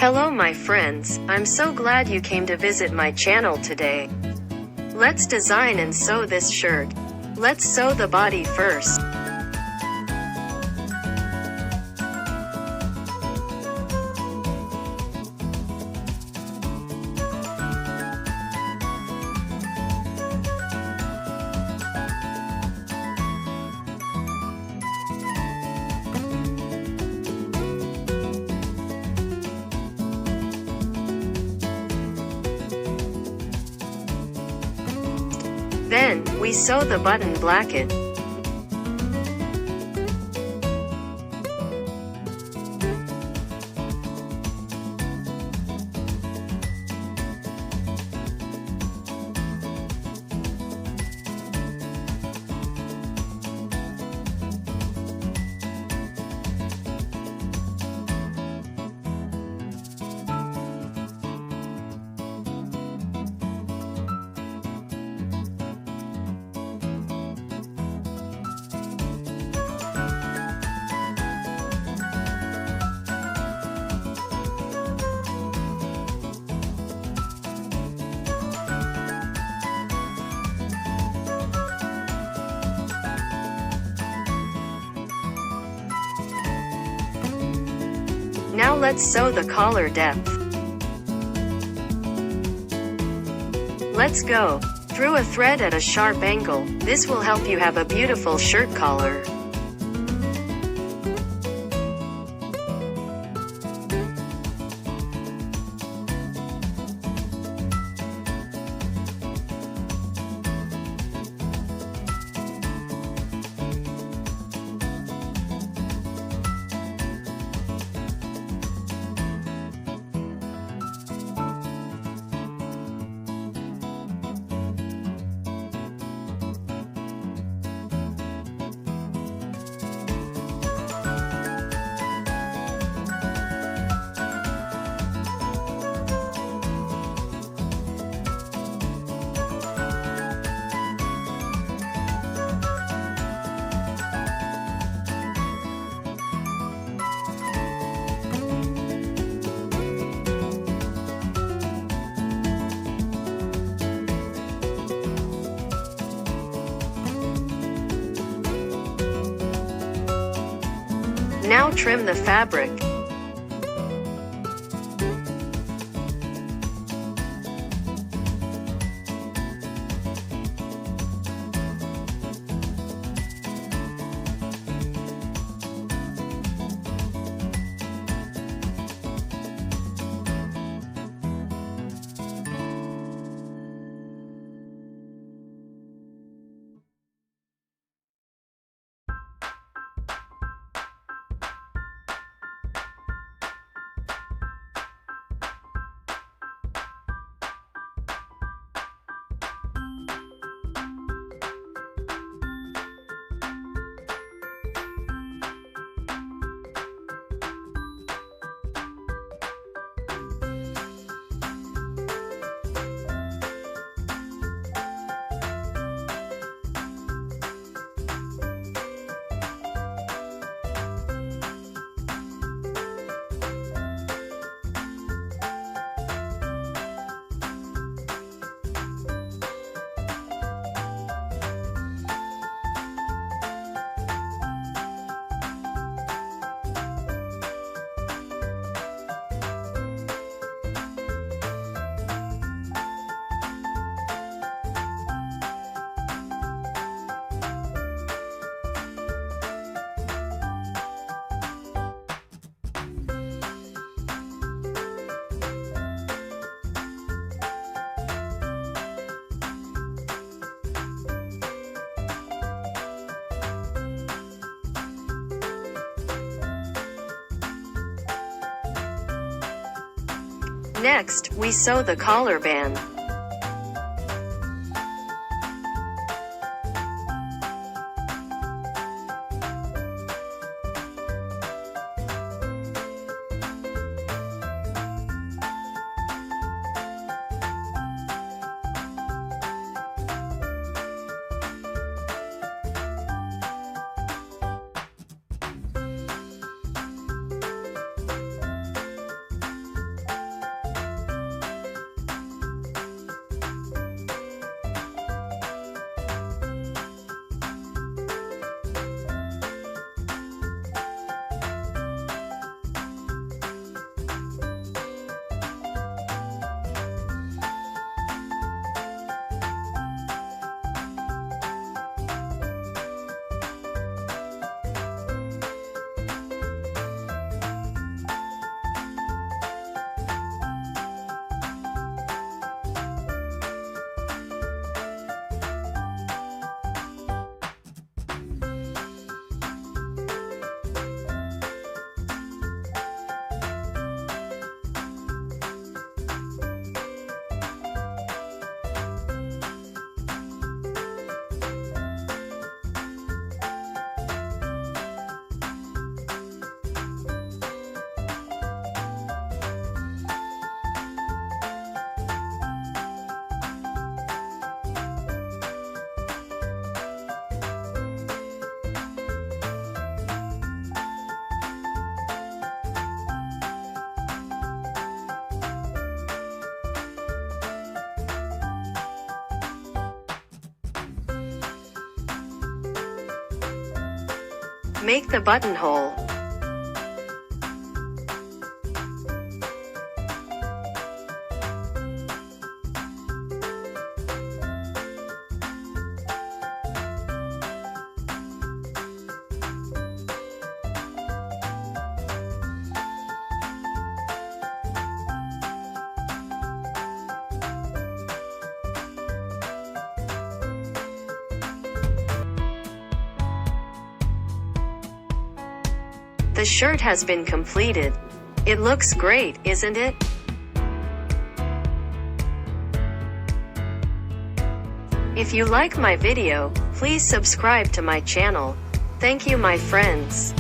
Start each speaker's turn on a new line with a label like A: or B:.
A: Hello my friends, I'm so glad you came to visit my channel today. Let's design and sew this shirt. Let's sew the body first. Then, we sew the button blanket. Now let's sew the collar depth. Let's go through a thread at a sharp angle. This will help you have a beautiful shirt collar. Now trim the fabric. Next, we sew the collar band. Make the buttonhole. The shirt has been completed. It looks great, isn't it? If you like my video, please subscribe to my channel. Thank you, my friends.